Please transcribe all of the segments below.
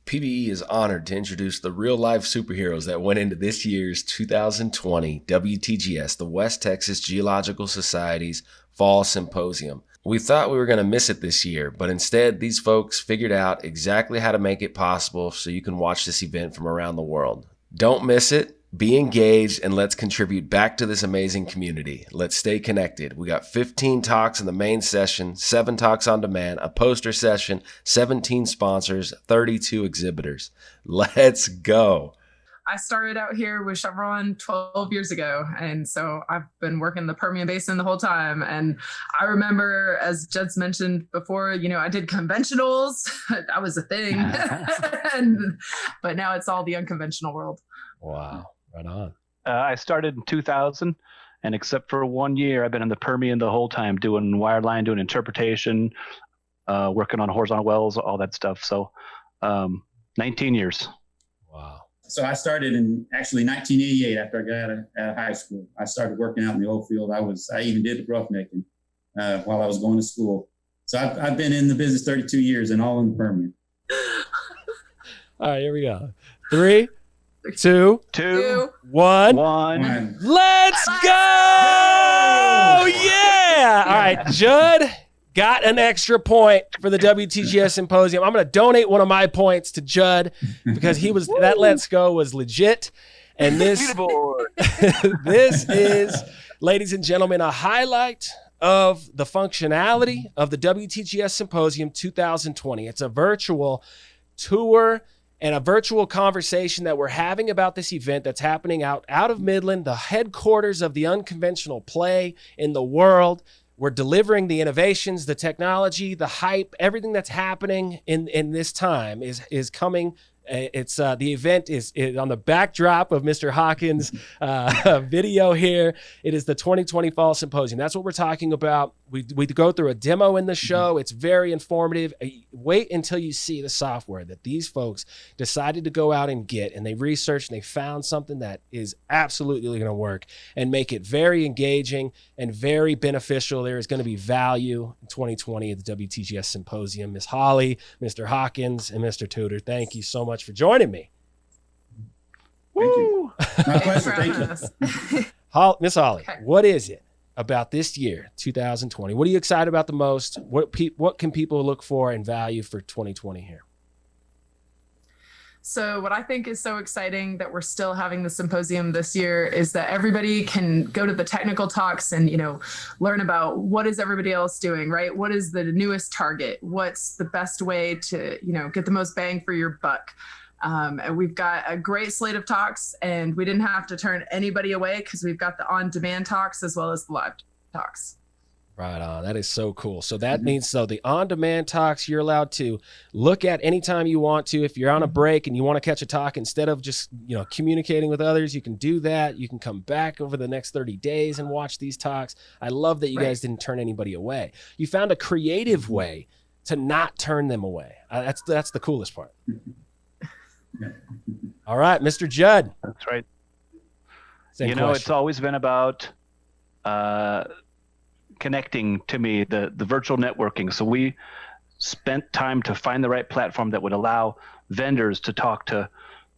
PBE is honored to introduce the real-life superheroes that went into this year's 2020 WTGS, the West Texas Geological Society's Fall Symposium. We thought we were going to miss it this year, but instead these folks figured out exactly how to make it possible so you can watch this event from around the world. Don't miss it. Be engaged, and let's contribute back to this amazing community. Let's stay connected. We got 15 talks in the main session, 7 talks on demand, a poster session, 17 sponsors, 32 exhibitors. Let's go. I started out here with Chevron 12 years ago, and so I've been working the Permian Basin the whole time. And I remember, as Jed's mentioned before, I did conventionals. That was a thing. But now it's all the unconventional world. Wow. Right on. I started in 2000, and except for 1 year, I've been in the Permian the whole time doing wireline, doing interpretation, working on horizontal wells, all that stuff. So 19 years. Wow. So I started in actually 1988 after I got out of high school. I started working out in the oil field. I even did roughnecking while I was going to school. So I've been in the business 32 years and all in the Permian. All right, here we go. 3, 2, 1. Let's go! Yeah! All right, Judd got an extra point for the WTGS Symposium. I'm going to donate one of my points to Judd because that Let's Go was legit. And this is, ladies and gentlemen, a highlight of the functionality of the WTGS Symposium 2020. It's a virtual tour and a virtual conversation that we're having about this event that's happening out of Midland, the headquarters of the unconventional play in the world. We're delivering the innovations, the technology, the hype, everything that's happening in this time is coming. It's the event is on the backdrop of Mr. Hawkins' video here. It is the 2020 Fall Symposium. That's what we're talking about. We go through a demo in the show. It's very informative. Wait until you see the software that these folks decided to go out and get, and they researched and they found something that is absolutely going to work and make it very engaging and very beneficial. There is going to be value in 2020 at the WTGS Symposium. Ms. Holly, Mr. Hawkins, and Mr. Tudor, thank you so much for joining me. Thank you. My pleasure. Thank you. Miss Holly, what is it about this year, 2020? What are you excited about the most? What can people look for and value for 2020 here? So what I think is so exciting that we're still having the symposium this year is that everybody can go to the technical talks and, learn about what is everybody else doing, right? What is the newest target? What's the best way to, get the most bang for your buck? And we've got a great slate of talks, and we didn't have to turn anybody away because we've got the on-demand talks as well as the live talks. Right on. That is so cool. So that means the on-demand talks, you're allowed to look at anytime you want to. If you're on a break and you want to catch a talk, instead of just, communicating with others, you can do that. You can come back over the next 30 days and watch these talks. I love that you guys didn't turn anybody away. You found a creative way to not turn them away. That's the coolest part. All right, Mr. Judd. That's right. Same question. It's always been about connecting to me, the virtual networking. So we spent time to find the right platform that would allow vendors to talk to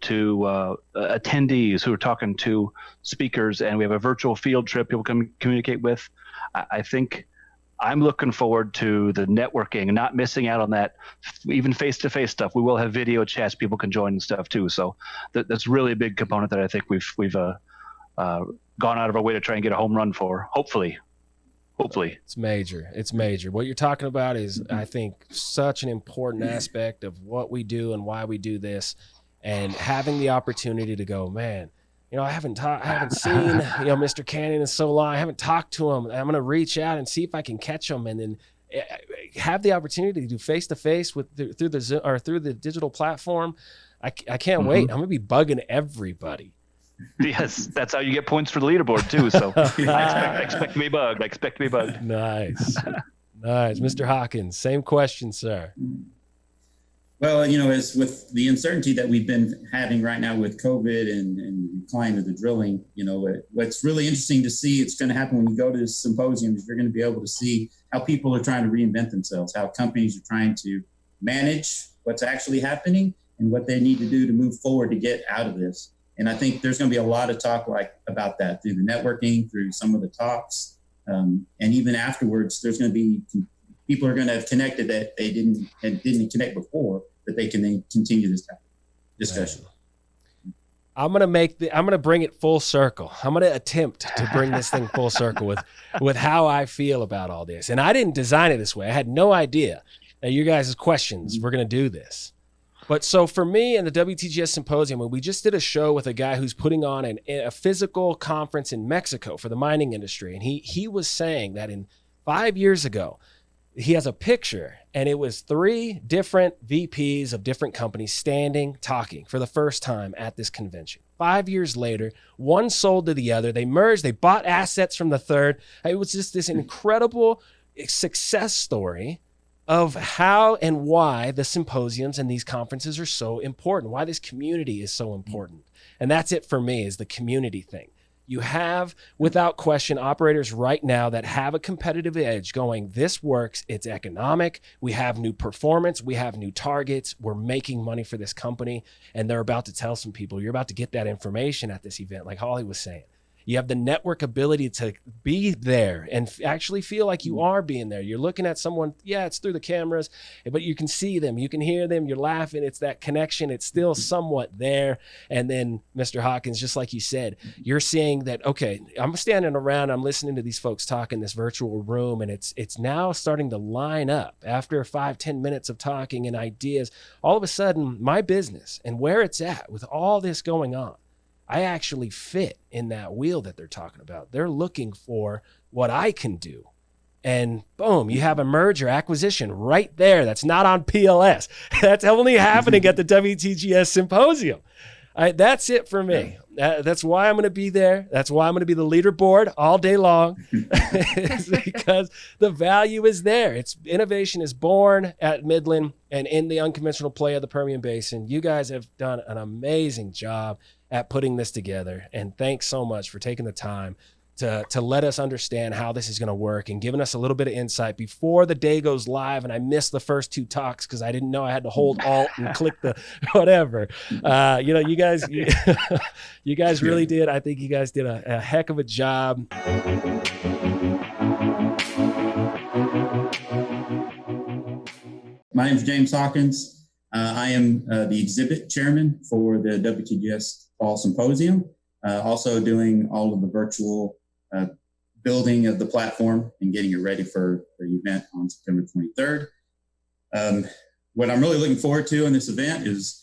attendees who are talking to speakers, and we have a virtual field trip people can communicate with. I think I'm looking forward to the networking and not missing out on that, even face-to-face stuff. We will have video chats people can join and stuff too. So that's really a big component that I think we've gone out of our way to try and get a home run for. Hopefully. It's major. What you're talking about is, I think, such an important aspect of what we do and why we do this, and having the opportunity to go, man, I haven't seen, Mr. Cannon in so long. I haven't talked to him. I'm going to reach out and see if I can catch him, and then have the opportunity to do face-to-face through the digital platform. I can't wait. I'm going to be bugging everybody. Yes, that's how you get points for the leaderboard too. So I expect to be bugged. Nice. Mr. Hawkins, same question, sir. Well, as with the uncertainty that we've been having right now with COVID and the decline of the drilling, what's really interesting to see, it's going to happen when you go to this symposium, is you're going to be able to see how people are trying to reinvent themselves, how companies are trying to manage what's actually happening, and what they need to do to move forward to get out of this. And I think there's going to be a lot of talk about that through the networking, through some of the talks. And even afterwards, there's going to be people are going to have connected that they didn't connect before, that they can then continue this discussion. I'm gonna bring it full circle. I'm gonna attempt to bring this thing full circle with how I feel about all this. And I didn't design it this way. I had no idea that you guys' questions were gonna do this. But so for me and the WTGS Symposium, we just did a show with a guy who's putting on a physical conference in Mexico for the mining industry. And he was saying that in 5 years ago, he has a picture, and it was 3 different VPs of different companies standing, talking for the first time at this convention. 5 years later, one sold to the other. They merged. They bought assets from the third. It was just this incredible success story of how and why the symposiums and these conferences are so important, why this community is so important. And that's it for me, is the community thing. You have, without question, operators right now that have a competitive edge going, this works, it's economic, we have new performance, we have new targets, we're making money for this company, and they're about to tell some people. You're about to get that information at this event, like Holly was saying. You have the network ability to be there and actually feel like you are being there. You're looking at someone, yeah, it's through the cameras, but you can see them, you can hear them, you're laughing. It's that connection. It's still somewhat there. And then, Mr. Hawkins, just like you said, you're seeing that, okay, I'm standing around, I'm listening to these folks talk in this virtual room, and it's now starting to line up after 5-10 minutes of talking and ideas. All of a sudden, my business and where it's at with all this going on, I actually fit in that wheel that they're talking about. They're looking for what I can do. And boom, you have a merger acquisition right there. That's not on PLS. That's only happening at the WTGS Symposium. That's it for me. That's why I'm going to be there. That's why I'm going to be the leaderboard all day long. It's because the value is there. Innovation is born at Midland and in the unconventional play of the Permian Basin. You guys have done an amazing job at putting this together. And thanks so much for taking the time to let us understand how this is going to work and giving us a little bit of insight before the day goes live. And I missed the first 2 talks because I didn't know I had to hold Alt and click the whatever. You guys, you guys really did. I think you guys did a heck of a job. My name is James Hawkins. I am the exhibit chairman for the WTGS Fall Symposium, also doing all of the virtual building of the platform and getting it ready for the event on September 23rd. What I'm really looking forward to in this event is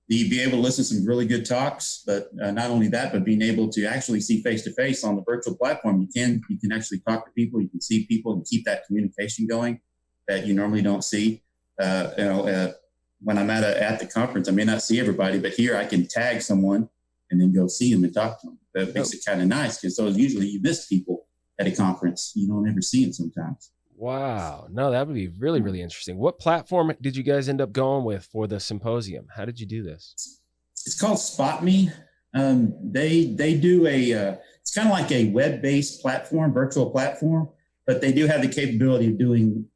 be able to listen to some really good talks, but not only that, but being able to actually see face-to-face on the virtual platform. You can actually talk to people, you can see people and keep that communication going that you normally don't see. When I'm at the conference, I may not see everybody, but here I can tag someone and then go see them and talk to them. That makes it kind of nice, because so usually you miss people at a conference. You don't ever see them sometimes. Wow. No, that would be really, really interesting. What platform did you guys end up going with for the symposium? How did you do this? It's called Spot Me. They do it's kind of like a web-based platform, virtual platform, but they do have the capability of doing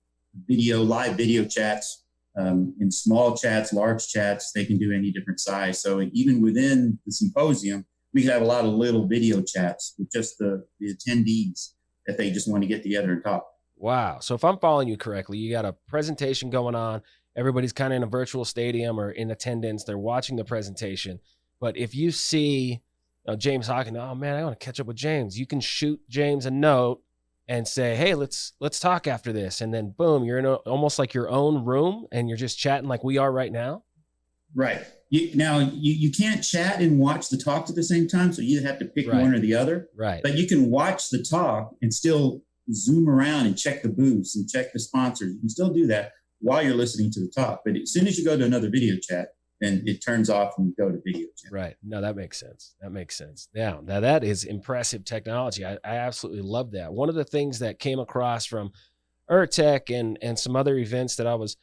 live video chats. In small chats, large chats, they can do any different size. So even within the symposium, we could have a lot of little video chats with just the attendees that they just want to get together and talk. Wow. So if I'm following you correctly, you got a presentation going on. Everybody's kind of in a virtual stadium or in attendance. They're watching the presentation. But if you see James Hawkins, oh man, I want to catch up with James, you can shoot James a note and say, hey, let's talk after this. And then boom, you're in almost like your own room and you're just chatting like we are right now. Right. You can't chat and watch the talk at the same time. So you have to pick one or the other. Right. But you can watch the talk and still zoom around and check the booths and check the sponsors. You can still do that while you're listening to the talk. But as soon as you go to another video chat, then it turns off when you go to video chat. Right. No, that makes sense. That makes sense. Now that is impressive technology. I absolutely love that. One of the things that came across from ERTech and some other events that I was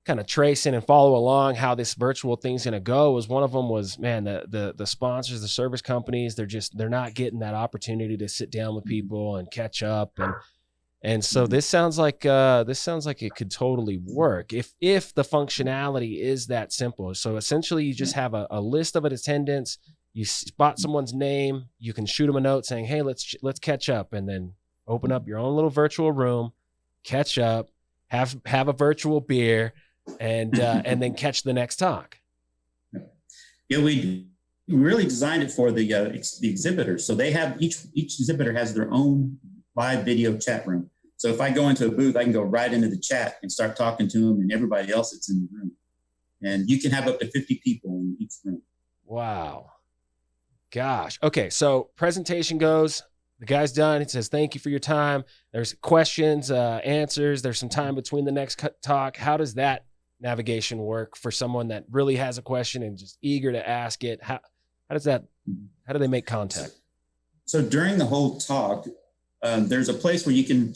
kind of tracing and follow along how this virtual thing's going to go was one of them was, man, the sponsors, the service companies, they're not getting that opportunity to sit down with people and catch up. And And so this sounds like it could totally work if the functionality is that simple. So essentially, you just have a list of attendance. You spot someone's name. You can shoot them a note saying, "Hey, let's catch up," and then open up your own little virtual room, catch up, have a virtual beer, and then catch the next talk. Yeah, we really designed it for the exhibitors. So they have each exhibitor has their own live video chat room. So if I go into a booth, I can go right into the chat and start talking to them and everybody else that's in the room. And you can have up to 50 people in each room. Wow. Gosh. Okay. So presentation goes, the guy's done. It says, "Thank you for your time." There's questions, answers. There's some time between the next talk. How does that navigation work for someone that really has a question and just eager to ask it? How do they make contact? So during the whole talk, there's a place where you can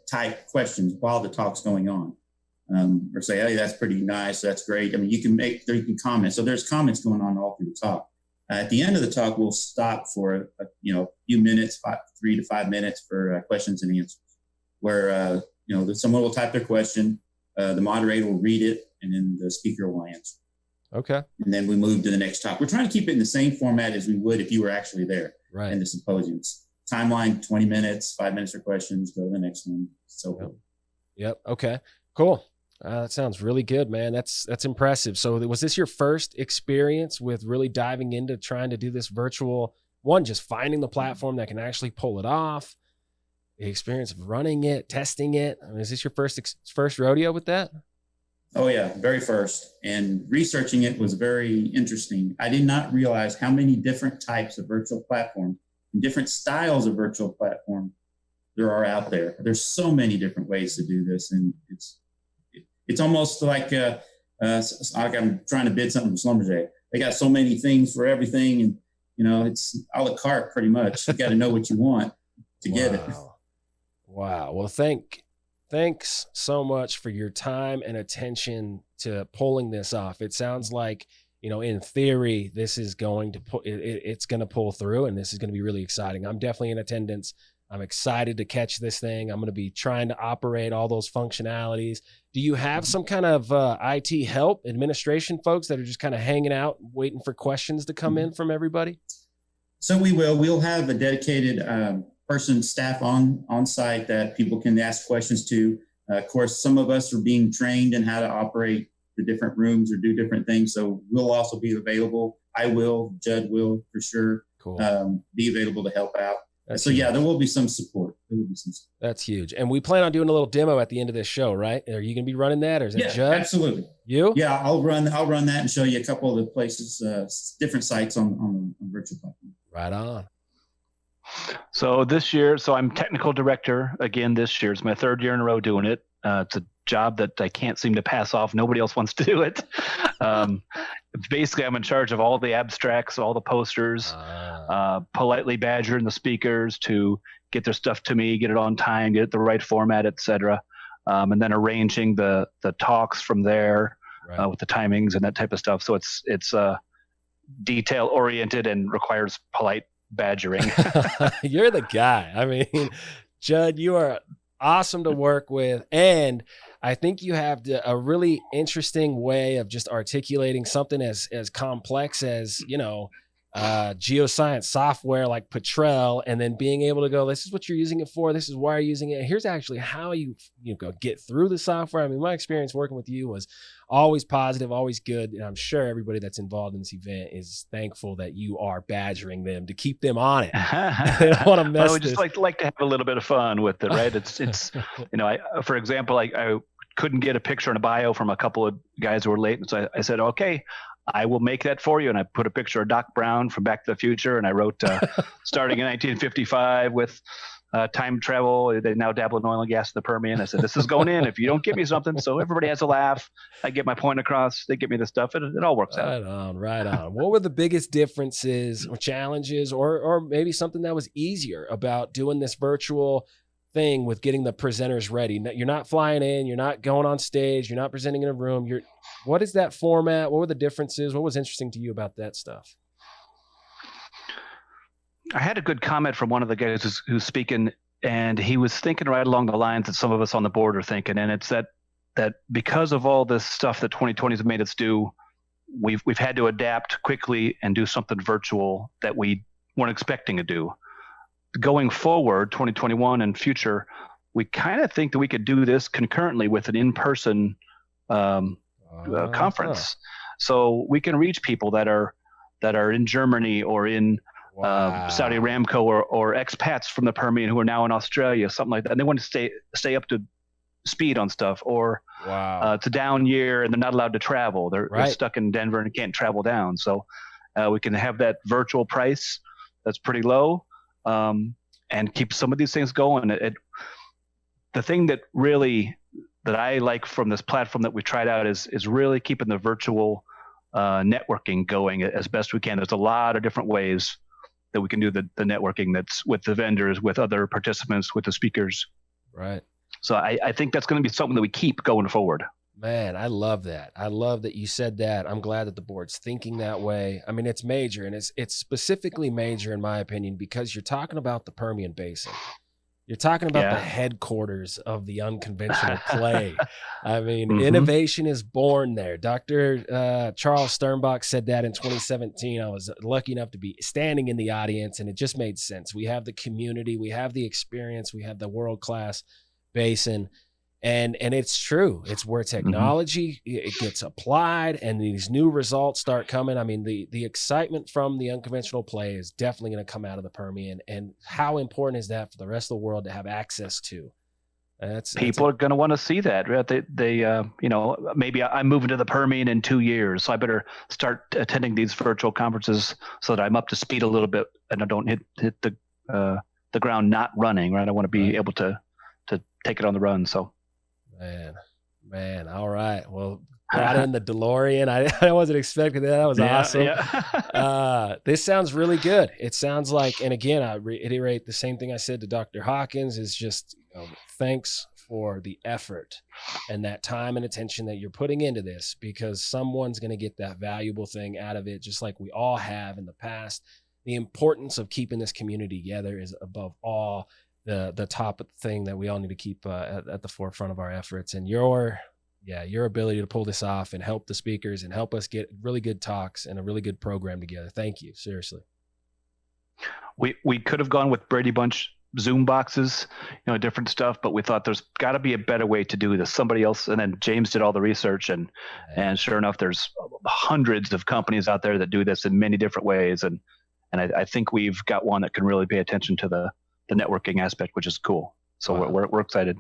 type questions while the talk's going on, or say, "Hey, that's pretty nice. That's great." I mean, you can comment. So there's comments going on all through the talk. At the end of the talk, we'll stop for a few minutes, 3 to 5 minutes for questions and answers, where someone will type their question, the moderator will read it, and then the speaker will answer. Okay. And then we move to the next talk. We're trying to keep it in the same format as we would if you were actually there in the symposiums. Timeline, 20 minutes, 5 minutes for questions, go to the next one. So Yep. Okay. Cool. That sounds really good, man. That's impressive. So was this your first experience with really diving into trying to do this virtual one, just finding the platform that can actually pull it off, the experience of running it, testing it? I mean, is this your first rodeo with that? Oh yeah, very first. And researching it was very interesting. I did not realize how many different types of virtual platforms and different styles of virtual platform there are out there. There's so many different ways to do this, and it's almost like I'm trying to bid something from Schlumberger. They got so many things for everything, and it's a la carte pretty much. You got to know what you want to get it. Wow. Well, thanks so much for your time and attention to pulling this off. It sounds like, in theory, this is going to it's going to pull through, and this is going to be really exciting. I'm definitely in attendance. I'm excited to catch this thing. I'm going to be trying to operate all those functionalities. Do you have some kind of IT help, administration folks that are just kind of hanging out, waiting for questions to come in from everybody? So we'll have a dedicated staff on site that people can ask questions to. Of course, some of us are being trained in how to operate the different rooms or do different things. So we'll also be available. I will, Judd will for sure. Cool. Be available to help out. That's so huge. Yeah, there will be some support. That's huge. And we plan on doing a little demo at the end of this show, right? Are you going to be running that, or is it Judd? Absolutely. You? Yeah, I'll run that and show you a couple of the places, different sites on virtual platform. Right on. So this year, I'm technical director again this year. It's my third year in a row doing it. It's a job that I can't seem to pass off. Nobody else wants to do it. Basically, I'm in charge of all the abstracts, all the posters, politely badgering the speakers to get their stuff to me, get it on time, get it the right format, etc. And then arranging the talks from there with the timings and that type of stuff. So it's detail oriented and requires polite badgering. You're the guy. I mean, Judd, you are awesome to work with, and I think you have a really interesting way of just articulating something as complex as geoscience software like Petrel, and then being able to go, this is what you're using it for, this is why you're using it, here's actually how you go get through the software. I mean, my experience working with you was always positive, always good, and I'm sure everybody that's involved in this event is thankful that you are badgering them to keep them on it. They don't want to mess. I would just like to have a little bit of fun with it, right? It's for example, I couldn't get a picture and a bio from a couple of guys who were late, and so I said, okay, I will make that for you. And I put a picture of Doc Brown from Back to the Future, and I wrote starting in 1955 with time travel. They now dabble in oil and gas in the Permian. I said, this is going in if you don't give me something. So everybody has a laugh. I get my point across. They give me the stuff. It all works out. Right on. What were the biggest differences or challenges, or maybe something that was easier about doing this virtual thing with getting the presenters ready? You're not flying in, you're not going on stage, you're not presenting in a room. What is that format? What were the differences? What was interesting to you about that stuff? I had a good comment from one of the guys who's speaking and he was thinking right along the lines that some of us on the board are thinking, and it's that because of all this stuff that 2020 has made us do, we've had to adapt quickly and do something virtual that we weren't expecting to do. Going forward, 2021 and future, we kind of think that we could do this concurrently with an in-person conference, so we can reach people that are in Germany or in Saudi Aramco or expats from the Permian who are now in Australia, something like that. And they want to stay up to speed on stuff, or it's a down year and they're not allowed to travel. They're stuck in Denver and can't travel down. So we can have that virtual price that's pretty low, and keep some of these things going. The thing that I like from this platform that we tried out is really keeping the virtual networking going as best we can. There's a lot of different ways that we can do the networking that's with the vendors, with other participants, with the speakers. Right. So I think that's going to be something that we keep going forward. Man, I love that. I love that you said that. I'm glad that the board's thinking that way. I mean, it's major, and it's specifically major in my opinion because you're talking about the Permian Basin. You're talking about the headquarters of the unconventional play. I mean, innovation is born there. Dr. Charles Sternbach said that in 2017. I was lucky enough to be standing in the audience, and it just made sense. We have the community, we have the experience, we have the world-class basin, and it's true. It's where technology it gets applied and these new results start coming. I mean, the excitement from the unconventional play is definitely going to come out of the Permian, and how important is that for the rest of the world to have access to? People are going to want to see that. They maybe I'm moving to the Permian in 2 years, so I better start attending these virtual conferences so that I'm up to speed a little bit and I don't hit the ground not running. Right, I want to be able to take it on the run. So, man, all right. Well, brought in the DeLorean. I wasn't expecting that. That was awesome. Yeah. This sounds really good. It sounds like, and again, I reiterate the same thing I said to Dr. Hawkins, is just thanks for the effort and that time and attention that you're putting into this, because someone's going to get that valuable thing out of it, just like we all have in the past. The importance of keeping this community together is above all the top thing that we all need to keep at the forefront of our efforts. And your ability to pull this off and help the speakers and help us get really good talks and a really good program together. Thank you. Seriously. We could have gone with Brady Bunch Zoom boxes, different stuff, but we thought there's got to be a better way to do this. Somebody else, and then James did all the research, and sure enough, there's hundreds of companies out there that do this in many different ways. And I think we've got one that can really pay attention to the networking aspect, which is cool. So we're excited.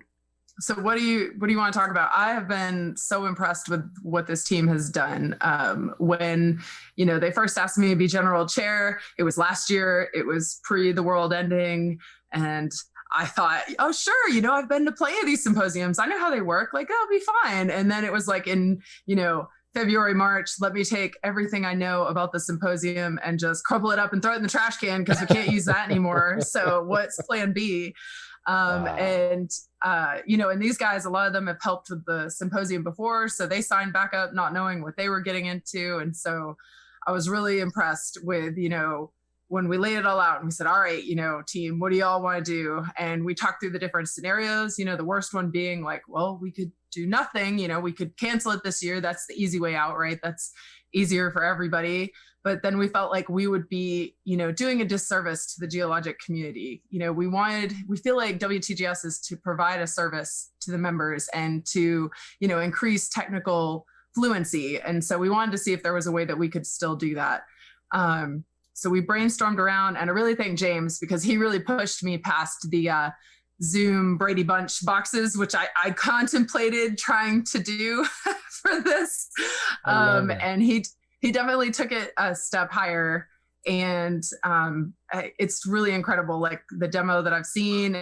So what do you want to talk about? I have been so impressed with what this team has done. When they first asked me to be general chair, it was last year. It was pre the world ending, and I thought, oh sure, I've been to plenty of these symposiums. I know how they work. Like, I'll be fine. And then it was like in February, March, let me take everything I know about the symposium and just crumple it up and throw it in the trash can because we can't use that anymore. So what's plan B? And these guys, a lot of them have helped with the symposium before, so they signed back up not knowing what they were getting into. And so I was really impressed with, when we laid it all out and we said, all right, team, what do y'all want to do? And we talked through the different scenarios, the worst one being like, well, we could do nothing, we could cancel it this year. That's the easy way out, right? That's easier for everybody. But then we felt like we would be, doing a disservice to the geologic community. We feel like WTGS is to provide a service to the members and to, increase technical fluency. And so we wanted to see if there was a way that we could still do that. So we brainstormed around, and I really thank James because he really pushed me past the Zoom Brady Bunch boxes, which I contemplated trying to do for this. And he definitely took it a step higher, and it's really incredible, like the demo that I've seen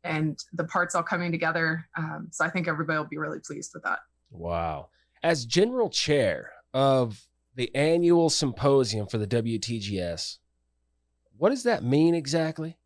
and the parts all coming together. So I think everybody will be really pleased with that. Wow. As general chair of the annual symposium for the WTGS, what does that mean exactly?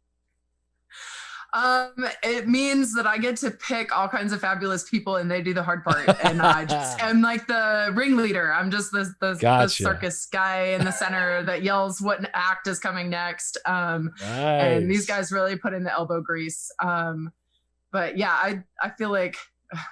It means that I get to pick all kinds of fabulous people and they do the hard part. And I just am like the ringleader. I'm just the circus guy in the center that yells what act is coming next. And these guys really put in the elbow grease. But yeah, I feel like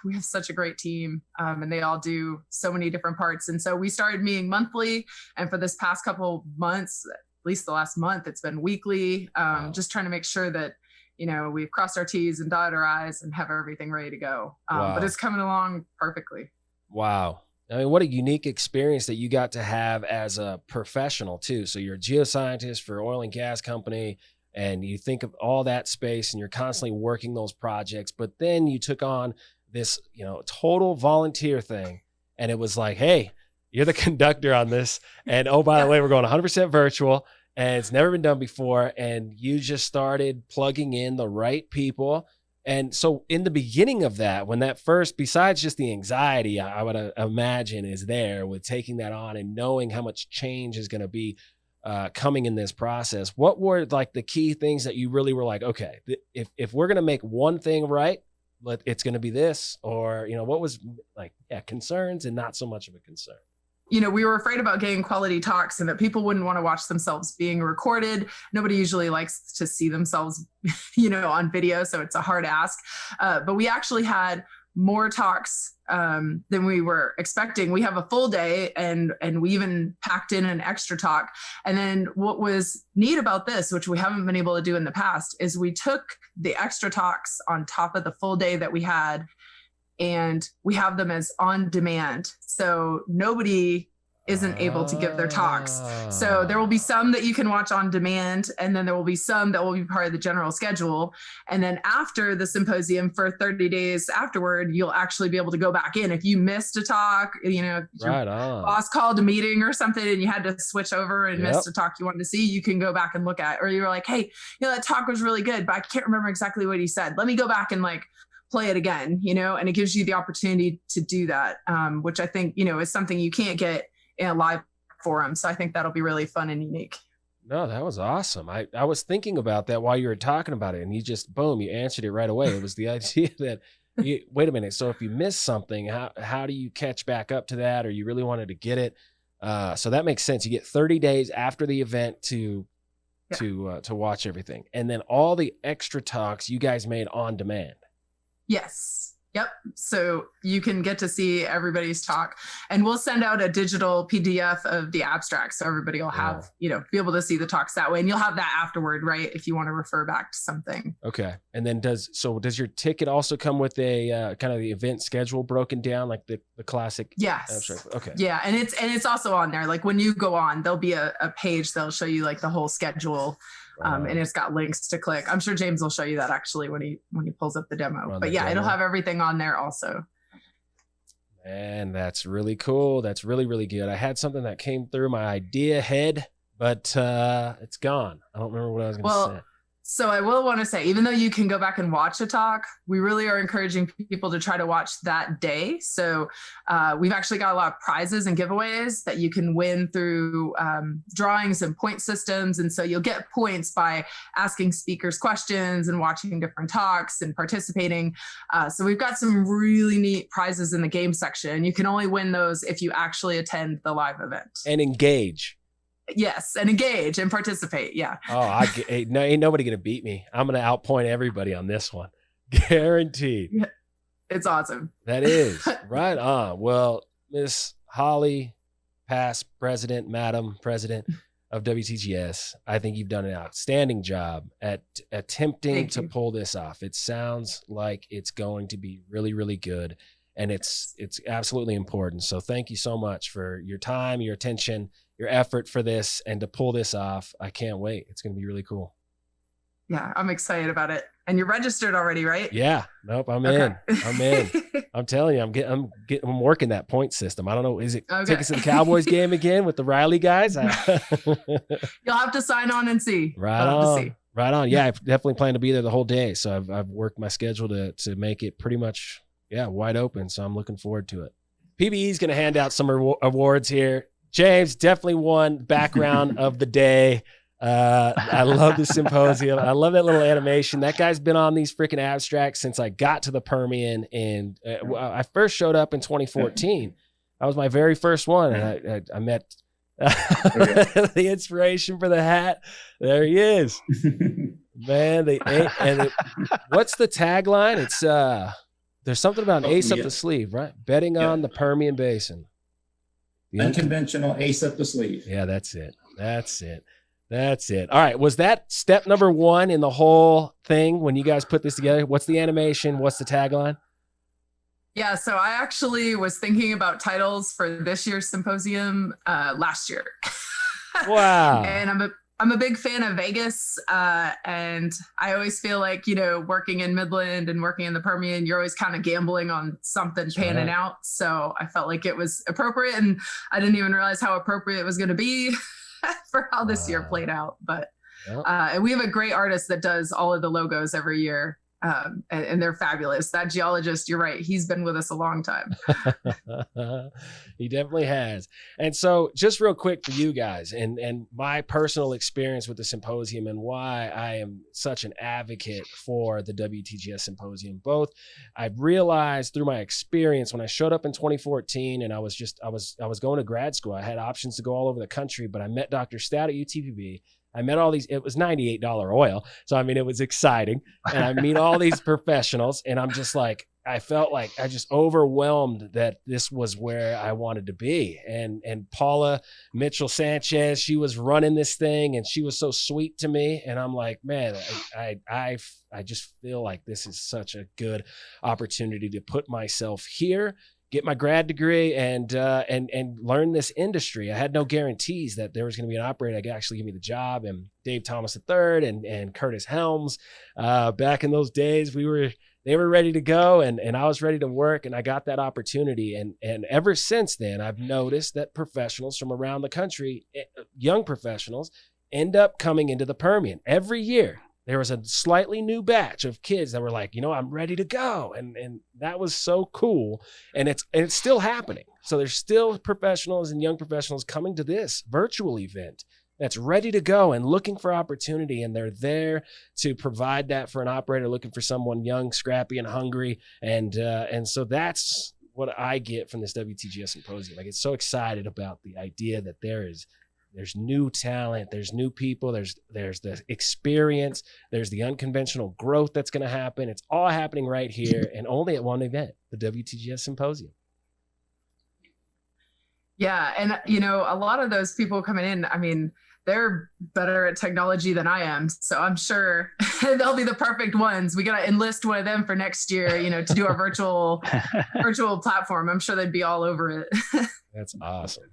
we have such a great team, and they all do so many different parts. And so we started meeting monthly. And for this past couple of months, at least the last month, it's been weekly, just trying to make sure that, you know, we've crossed our T's and dotted our I's and have everything ready to go. But it's coming along perfectly. Wow. I mean, what a unique experience that you got to have as a professional too. So you're a geoscientist for an oil and gas company, and you think of all that space and you're constantly working those projects, but then you took on this, you know, total volunteer thing. And it was like, hey, you're the conductor on this. And oh, by the way, we're going 100% virtual. And it's never been done before. And you just started plugging in the right people. And so in the beginning of that, when that first, besides just the anxiety, I would imagine is there with taking that on and knowing how much change is going to be coming in this process, what were like the key things that you really were like, okay, if we're going to make one thing right, it's going to be this? Or, you know, what was like, concerns and not so much of a concern? You know, we were afraid about getting quality talks and that people wouldn't want to watch themselves being recorded. Nobody usually likes to see themselves, you know, on video. So it's a hard ask. But we actually had more talks than we were expecting. We have a full day and we even packed in an extra talk. And then what was neat about this, which we haven't been able to do in the past, is we took the extra talks on top of the full day that we had, and we have them as on demand. So nobody isn't able to give their talks. So there will be some that you can watch on demand, and then there will be some that will be part of the general schedule. And then after the symposium for 30 days afterward, you'll actually be able to go back in. If you missed a talk, you know, your boss called a meeting or something and you had to switch over and missed a talk you wanted to see, you can go back and look at, or you're like, hey, you know, that talk was really good, but I can't remember exactly what he said. Let me go back and like play it again, you know, and it gives you the opportunity to do that, which I think, you know, is something you can't get in a live forum. So I think that'll be really fun and unique. No, that was awesome. I was thinking about that while you were talking about it, and you just, boom, you answered it right away. It was the idea that, wait a minute. So if you miss something, how do you catch back up to that? Or you really wanted to get it? So that makes sense. You get 30 days after the event to watch everything. And then all the extra talks you guys made on demand. Yes. Yep. So you can get to see everybody's talk, and we'll send out a digital PDF of the abstract. So everybody will have, you know, be able to see the talks that way, and you'll have that afterward, right? If you want to refer back to something. Okay. And then does your ticket also come with a kind of the event schedule broken down, like the classic? Yes. Abstract? Okay. Yeah. And it's also on there. Like when you go on, there'll be a page that'll show you like the whole schedule. And it's got links to click. I'm sure James will show you that actually when he pulls up the demo. But yeah, it'll have everything on there also. Man, that's really cool. That's really, really good. I had something that came through my idea head, but it's gone. I don't remember what I was going to say. So I will want to say, even though you can go back and watch a talk, we really are encouraging people to try to watch that day. So we've actually got a lot of prizes and giveaways that you can win through drawings and point systems. And so you'll get points by asking speakers questions and watching different talks and participating. So we've got some really neat prizes in the game section. You can only win those if you actually attend the live event. And engage. Yes, and engage and participate. Yeah. Oh, ain't nobody gonna beat me. I'm gonna outpoint everybody on this one, guaranteed. Yeah, it's awesome. That is right on. Well, Miss Holly, past president, Madam President of WTGS, I think you've done an outstanding job at attempting to pull this off. It sounds like it's going to be really, really good, and it's absolutely important. So thank you so much for your time, your attention, your effort for this, and to pull this off. I can't wait. It's going to be really cool. Yeah, I'm excited about it. And you're registered already, right? Yeah. Nope. I'm in. I'm telling you, I'm working that point system. I don't know. Is it tickets to the Cowboys game again with the Riley guys? You'll have to sign on and see. Right on. Right on. Yeah, I definitely plan to be there the whole day. So I've worked my schedule to make it pretty much, wide open. So I'm looking forward to it. PBE is going to hand out some awards here. James definitely won background of the day. I love the symposium. I love that little animation. That guy's been on these freaking abstracts since I got to the Permian. And I first showed up in 2014. That was my very first one. And I met the inspiration for the hat. There he is. Man, what's the tagline? It's there's something about an ace up the sleeve, right? Betting on the Permian Basin. Unconventional ace up the sleeve. Yeah, that's it. All right. Was that step number one in the whole thing when you guys put this together? What's the animation? What's the tagline? Yeah, so I actually was thinking about titles for this year's symposium last year. Wow. And I'm a big fan of Vegas, and I always feel like, working in Midland and working in the Permian, you're always kind of gambling on something panning out. So I felt like it was appropriate, and I didn't even realize how appropriate it was going to be for how this year played out. But and we have a great artist that does all of the logos every year. And they're fabulous. That geologist, you're right. He's been with us a long time. He definitely has. And so just real quick for you guys and my personal experience with the symposium and why I am such an advocate for the WTGS Symposium. Both I've realized through my experience when I showed up in 2014 and I was going to grad school. I had options to go all over the country, but I met Dr. Stout at UTPB. I met all these, it was $98 oil. So, I mean, it was exciting. And I meet all these professionals and I'm just like, I felt like I just overwhelmed that this was where I wanted to be. And Paula Mitchell Sanchez, she was running this thing and she was so sweet to me. And I'm like, man, I just feel like this is such a good opportunity to put myself here, get my grad degree and learn this industry. I had no guarantees that there was going to be an operator that could actually give me the job. And Dave Thomas III and Curtis Helms, back in those days, they were ready to go and I was ready to work and I got that opportunity. And ever since then, I've noticed that professionals from around the country, young professionals, end up coming into the Permian every year. There was a slightly new batch of kids that were like, I'm ready to go. And that was so cool. And it's still happening. So there's still professionals and young professionals coming to this virtual event that's ready to go and looking for opportunity. And they're there to provide that for an operator looking for someone young, scrappy, and hungry. And so that's what I get from this WTGS Symposium. I get so excited about the idea that there's new talent, there's new people, there's the experience, there's the unconventional growth that's going to happen. It's all happening right here and only at one event, the WTGS Symposium. Yeah. And, a lot of those people coming in, I mean, they're better at technology than I am. So I'm sure they'll be the perfect ones. We got to enlist one of them for next year, to do our virtual platform. I'm sure they'd be all over it. That's awesome.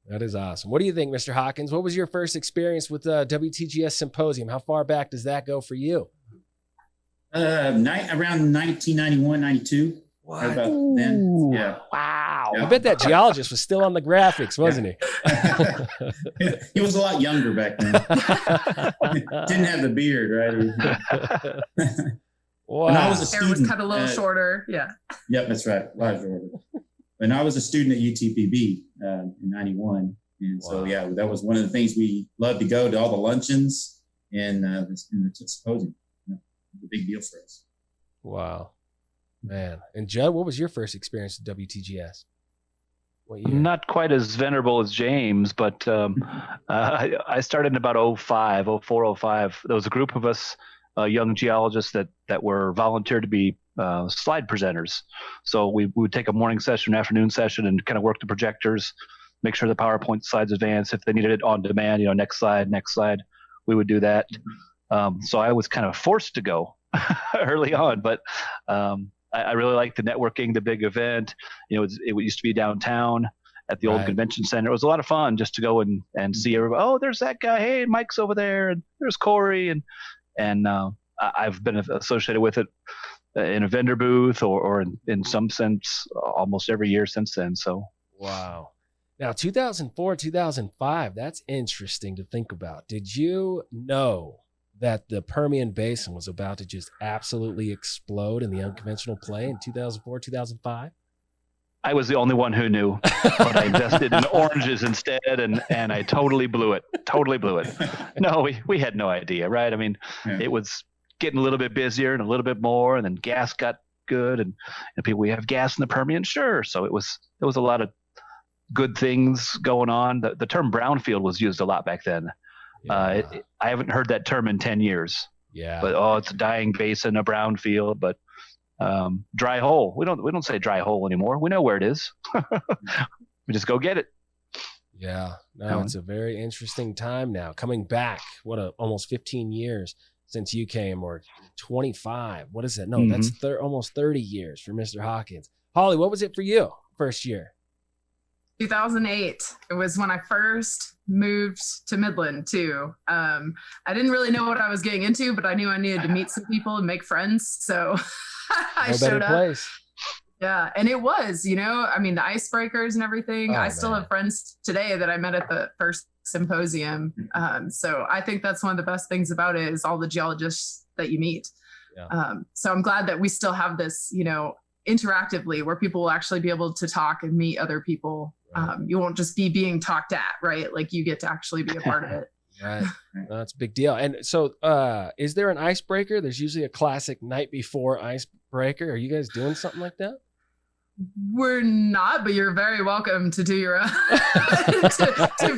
That is awesome. What do you think, Mr. Hawkins? What was your first experience with the WTGS Symposium? How far back does that go for you? Around 1991, 92. What? About then. Yeah. Wow. Yeah. I bet that geologist was still on the graphics, wasn't he? He was a lot younger back then. Didn't have the beard, right? Wow. When I was a student, hair was cut a little shorter. Yeah. Yep, that's right. A lot shorter. When I was a student at UTPB in 91. And so, yeah, that was one of the things we loved to go to all the luncheons in the symposium. Yeah, it was a big deal for us. Wow. Man. And Judd, what was your first experience at WTGS? What year? Not quite as venerable as James, but I started in about 04, 05. There was a group of us, young geologists that were volunteered to be slide presenters. So we would take a morning session, afternoon session, and kind of work the projectors, make sure the PowerPoint slides advance. If they needed it on demand, next slide, we would do that. So I was kind of forced to go early on, but I really liked the networking, the big event. It used to be downtown at the old convention center. It was a lot of fun just to go and see everybody. Oh, there's that guy. Hey, Mike's over there, and there's Corey, and I've been associated with it in a vendor booth or in some sense almost every year since then. So wow. Now 2004, 2005, that's interesting to think about. Did you know that the Permian Basin was about to just absolutely explode in the unconventional play in 2004, 2005? I was the only one who knew, but I invested in oranges instead, and I totally blew it. Totally blew it. No, we had no idea, right? I mean, It was getting a little bit busier and a little bit more, and then gas got good, and people, we have gas in the Permian, sure. So there was a lot of good things going on. The term brownfield was used a lot back then. I haven't heard that term in 10 years. Yeah. But it's a dying basin, a brownfield, but dry hole. We don't say dry hole anymore. We know where it is. We just go get it. Yeah. No, it's a very interesting time now. Coming back, almost 15 years since you came, or 25. What is it? No, that's almost 30 years for Mr. Hawkins. Holly, what was it for you first year? 2008. It was when I first moved to Midland too. I didn't really know what I was getting into, but I knew I needed to meet some people and make friends. So I showed up. Place. Yeah. And it was, the icebreakers and everything. I still have friends today that I met at the first symposium. So I think that's one of the best things about it is all the geologists that you meet. Yeah. So I'm glad that we still have this, interactively where people will actually be able to talk and meet other people. Right. You won't just be being talked at, right? Like you get to actually be a part of it. Right. No, that's a big deal. And so is there an icebreaker? There's usually a classic night before icebreaker. Are you guys doing something like that? We're not, but you're very welcome to do your own to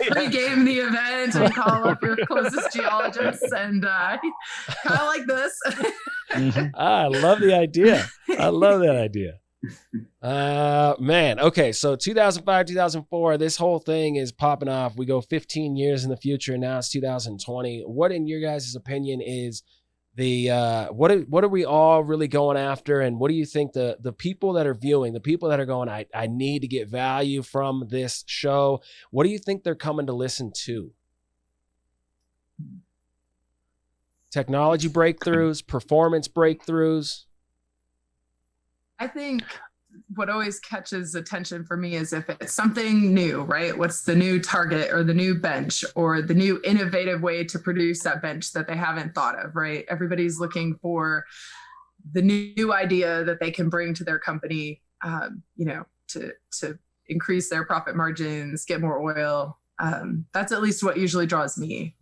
pregame the event and call up your closest geologists and kind of like this. I love the idea. I love that idea. Man. Okay. So 2005, 2004, this whole thing is popping off. We go 15 years in the future. Now it's 2020. What, in your guys' opinion, is what are we all really going after? And what do you think the people that are viewing, the people that are going, I need to get value from this show, what do you think they're coming to listen to? Technology breakthroughs, performance breakthroughs? I think what always catches attention for me is if it's something new, right? What's the new target or the new bench or the new innovative way to produce that bench that they haven't thought of, right? Everybody's looking for the new idea that they can bring to their company, to increase their profit margins, get more oil. That's at least what usually draws me.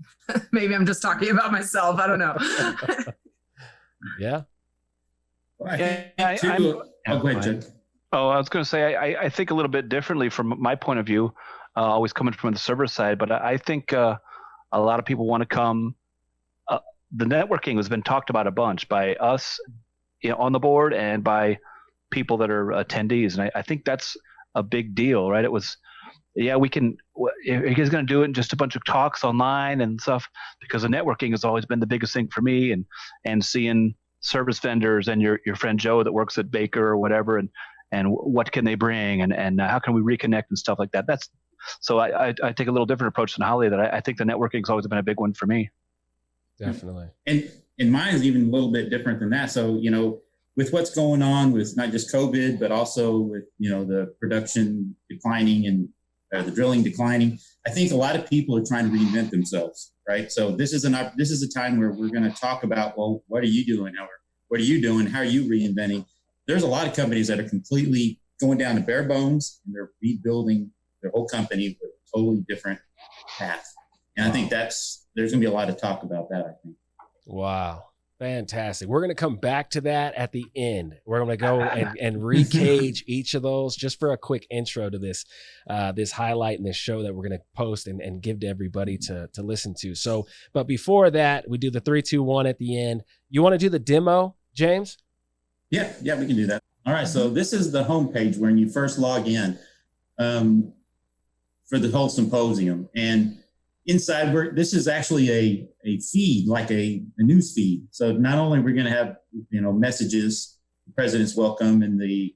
Maybe I'm just talking about myself. I don't know. Yeah. Well, I think go ahead, Jed. Oh, I was going to say, I think a little bit differently from my point of view, always coming from the server side, but I think a lot of people want to come. The networking has been talked about a bunch by us on the board and by people that are attendees. And I think that's a big deal, right? It was, we can, if you guys going to do it in just a bunch of talks online and stuff, because the networking has always been the biggest thing for me, and seeing service vendors and your friend Joe that works at Baker or whatever, and what can they bring, and how can we reconnect and stuff like that. So I take a little different approach than Holly, that I think the networking has always been a big one for me. Definitely. And mine is even a little bit different than that. So, with what's going on with not just COVID, but also with, the production declining and the drilling declining, I think a lot of people are trying to reinvent themselves, right? So this is a time where we're going to talk about, well, what are you doing? What are you doing? How are you reinventing? There's a lot of companies that are completely going down to bare bones, and they're rebuilding their whole company with a totally different path. And I think there's going to be a lot of talk about that, I think. Wow. Fantastic. We're going to come back to that at the end. We're going to go and recage each of those just for a quick intro to this highlight in this show that we're going to post and give to everybody to listen to. So, but before that, we do the 3, 2, 1 at the end. You want to do the demo, James? Yeah, we can do that. All right. So this is the homepage when you first log in for the whole symposium. And inside, this is actually a feed, like a news feed. So not only we're going to have messages, the president's welcome and the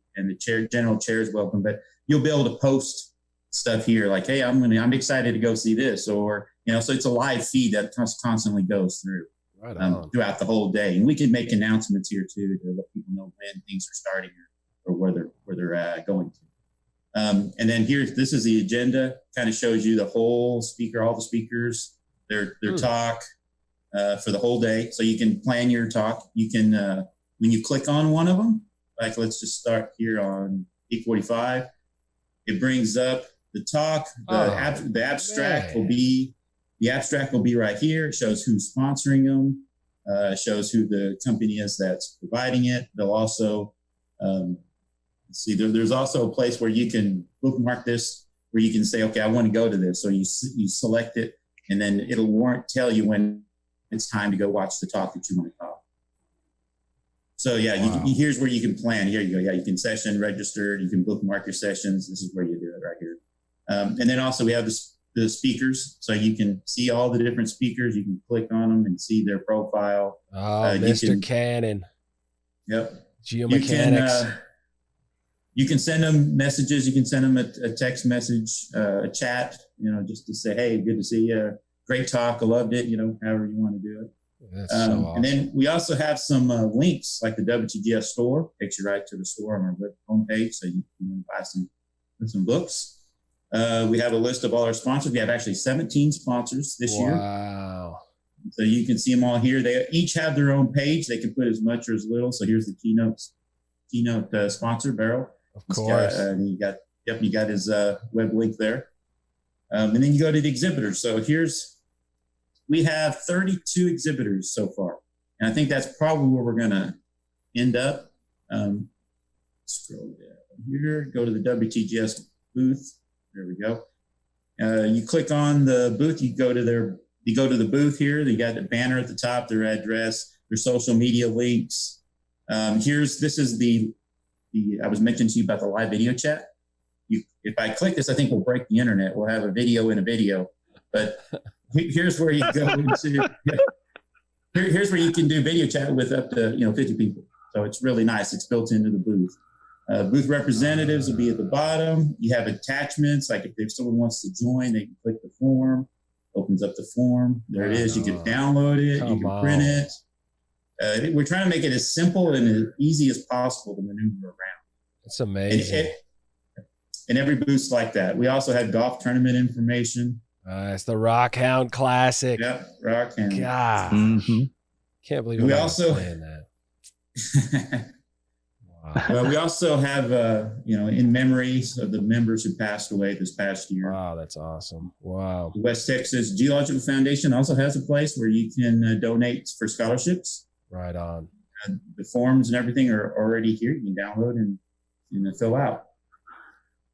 general chair's welcome, but you'll be able to post stuff here like, hey, I'm excited to go see this, or so it's a live feed that constantly goes through throughout the whole day, and we can make announcements here too to let people know when things are starting or where they're going to. And then this is the agenda. Kind of shows you the whole all the speakers, their talk for the whole day. So you can plan your talk. You can, when you click on one of them, like let's just start here on 8:45. It brings up the talk. The abstract will be right here. It shows who's sponsoring them. Shows who the company is that's providing it. They'll also see there's also a place where you can bookmark this, where you can say, okay, I want to go to this. So you select it, and then it'll tell you when it's time to go watch the talk that you want to talk. So yeah, wow. Here's where you can plan. Here you go. Yeah, you can session register. You can bookmark your sessions. This is where you do it right here. And then also we have the speakers, so you can see all the different speakers. You can click on them and see their profile. Oh, Mr. Cannon. Yep. Geomechanics. You can send them messages. You can send them a text message, a chat, just to say, hey, good to see you. Great talk. I loved it. However you want to do it. That's so awesome. And then we also have some links, like the WTGS store. Takes you right to the store on our web homepage, so you can buy some books. We have a list of all our sponsors. We have actually 17 sponsors this year. Wow. So you can see them all here. They each have their own page. They can put as much or as little. So here's the keynote sponsor, Beryl. Of course. You got his web link there. And then you go to the exhibitors. So we have 32 exhibitors so far. And I think that's probably where we're going to end up. Scroll down here, go to the WTGS booth. There we go. You click on the booth, you go to the booth here. They got the banner at the top, their address, their social media links. This is the I was mentioning to you about the live video chat. If I click this, I think we'll break the internet. We'll have a video in a video, but here's where you go into. Here's where you can do video chat with up to 50 people. So it's really nice. It's built into the booth. Booth representatives will be at the bottom. You have attachments, like if someone wants to join, they can click the form. Opens up the form. There it is. You can download it. You can print it. We're trying to make it as simple and as easy as possible to maneuver around. It's amazing. And every boost's like that. We also have golf tournament information. It's the Rockhound Classic. Yep, Rockhound. God, can't believe we also playing that. Wow. Well, we also have, in memories of the members who passed away this past year. Wow, that's awesome. Wow. The West Texas Geological Foundation also has a place where you can donate for scholarships. Right on. The forms and everything are already here. You can download and fill out.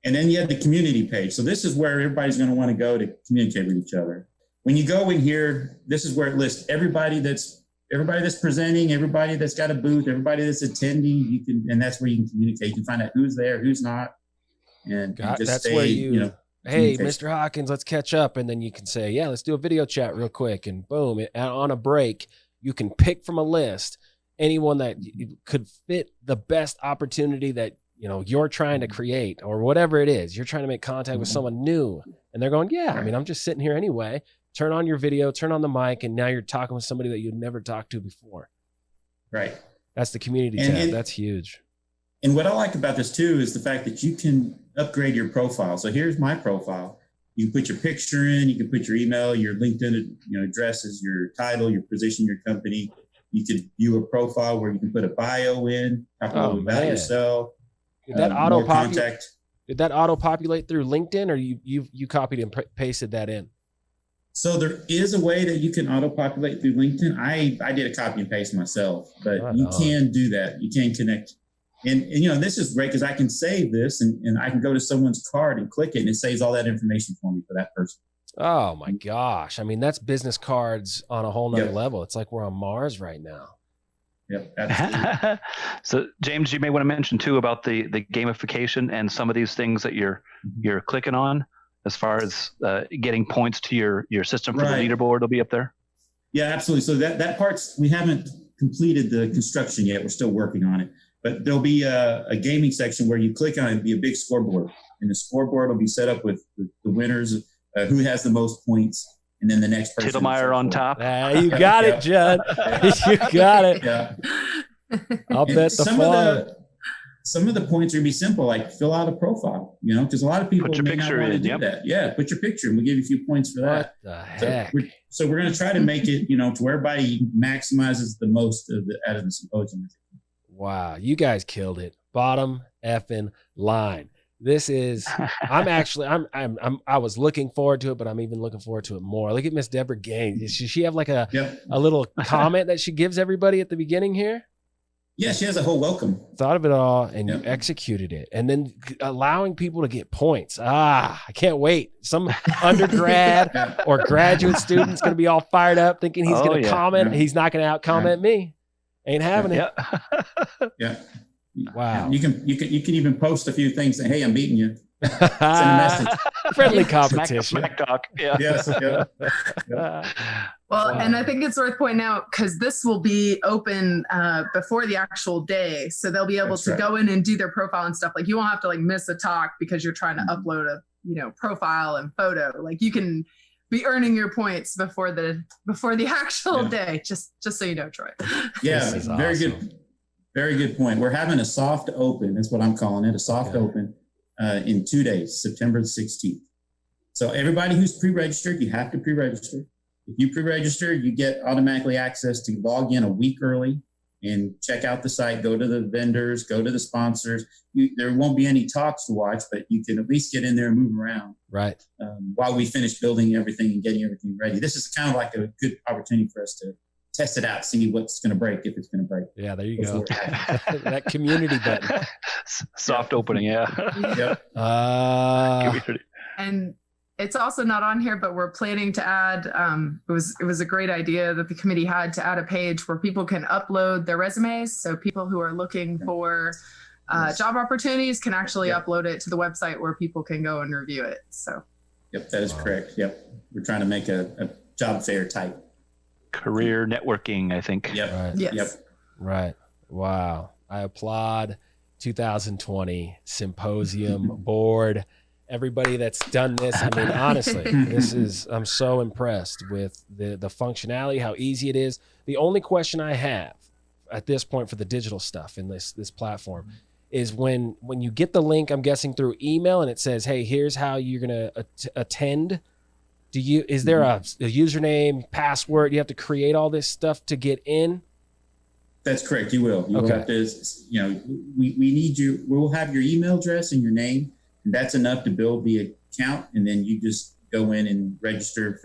And then you have the community page. So this is where everybody's going to want to go to communicate with each other. When you go in here, this is where it lists everybody that's presenting, everybody that's got a booth, everybody that's attending. And that's where you can communicate. You can find out who's there, who's not, and just that's stay, where hey, Mr. Hawkins, let's catch up, and then you can say, yeah, let's do a video chat real quick, and boom, on a break, you can pick from a list anyone that could fit the best opportunity that you're trying to create, or whatever it is. You're trying to make contact with someone new, and they're going, yeah, I mean, I'm just sitting here anyway. Turn on your video, turn on the mic, and now you're talking with somebody that you'd never talked to before. Right. That's the community tab. That's huge. And what I like about this too is the fact that you can upgrade your profile. So here's my profile. You can put your picture in, you can put your email, your LinkedIn addresses, your title, your position, your company. You could view a profile where you can put a bio in, talk a little about yourself. Did that auto populate through LinkedIn, or you copied and pasted that in? So there is a way that you can auto-populate through LinkedIn. I did a copy and paste myself, but you can do that. You can connect. And this is great because I can save this and I can go to someone's card and click it, and it saves all that information for me for that person. Oh my gosh. I mean, that's business cards on a whole nother level. It's like we're on Mars right now. Yep, absolutely. So James, you may want to mention too about the gamification and some of these things that you're clicking on, as far as getting points to your system for the leaderboard. Will be up there. Yeah, absolutely. So that part's, we haven't completed the construction yet. We're still working on it, but there'll be a gaming section where you click on it, it'll be a big scoreboard, and the scoreboard will be set up with the winners, who has the most points. And then the next person. Tittlemeyer on top. You got it, Judd. You got it. Yeah. I'll bet some of the points are gonna be simple, like fill out a profile, because a lot of people put your picture in. Do that. Yeah, put your picture in. We'll give you a few points for that. What the heck? So we're gonna try to make it, to where everybody maximizes the most out of the symposium. Wow, you guys killed it. Bottom effing line. This is, I was looking forward to it, but I'm even looking forward to it more. Look at Miss Deborah Gaines. Does she have like a little comment that she gives everybody at the beginning here? Yeah, she has a whole welcome. Thought of it all, and you executed it. And then allowing people to get points. I can't wait. Some undergrad or graduate student's going to be all fired up thinking he's going to comment. Yeah. He's not going to out-comment me. Ain't having it. Yeah. Wow. You can even post a few things saying, hey, I'm beating you. Send a message. Friendly competition. Smack talk. Yeah. Yes. Yeah. Well, and I think it's worth pointing out because this will be open before the actual day. So they'll be able to go in and do their profile and stuff. Like you won't have to like miss a talk because you're trying to upload a, profile and photo. Like you can be earning your points before the actual day. Just so you know, Troy. Yeah. Very awesome. Good. Very good point. We're having a soft open. That's what I'm calling it. A soft open in 2 days, September the 16th. So everybody who's pre-registered, you have to pre-register. If you pre-register, you get automatically access to log in a week early and check out the site, go to the vendors, go to the sponsors. There won't be any talks to watch, but you can at least get in there and move around. Right. While we finish building everything and getting everything ready. This is kind of like a good opportunity for us to test it out, see what's going to break, if it's going to break. Yeah, there you go. That community button. Soft opening, yeah. And it's also not on here, but we're planning to add, it was a great idea that the committee had to add a page where people can upload their resumes. So people who are looking for job opportunities can actually upload it to the website where people can go and review it. So. Yep, that is correct. Yep. We're trying to make a job fair type. Career networking, I think. Yep. Right. Yes. Yep. Right. Wow. I applaud 2020 Symposium board. Everybody that's done this. I mean, honestly, I'm so impressed with the functionality, how easy it is. The only question I have at this point for the digital stuff in this platform is when you get the link, I'm guessing through email, and it says, hey, here's how you're going to attend. Is there a username, password? You have to create all this stuff to get in? That's correct. You will. You will have to, we need you. We'll have your email address and your name, and that's enough to build the account. And then you just go in and register,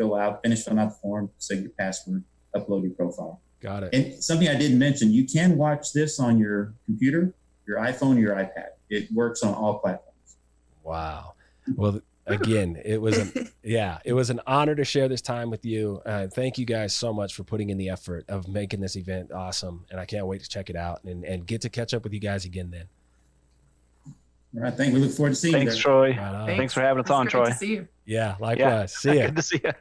finish filling out the form, say your password, upload your profile. Got it. And something I didn't mention, you can watch this on your computer, your iPhone, or your iPad. It works on all platforms. Wow. Well, again, it was an honor to share this time with you. Thank you guys so much for putting in the effort of making this event awesome. And I can't wait to check it out and get to catch up with you guys again then. All right. We look forward to seeing you. Thanks, Troy. Right. Thanks for having us on, Troy. To see you. Yeah, likewise. See ya. Good to see you.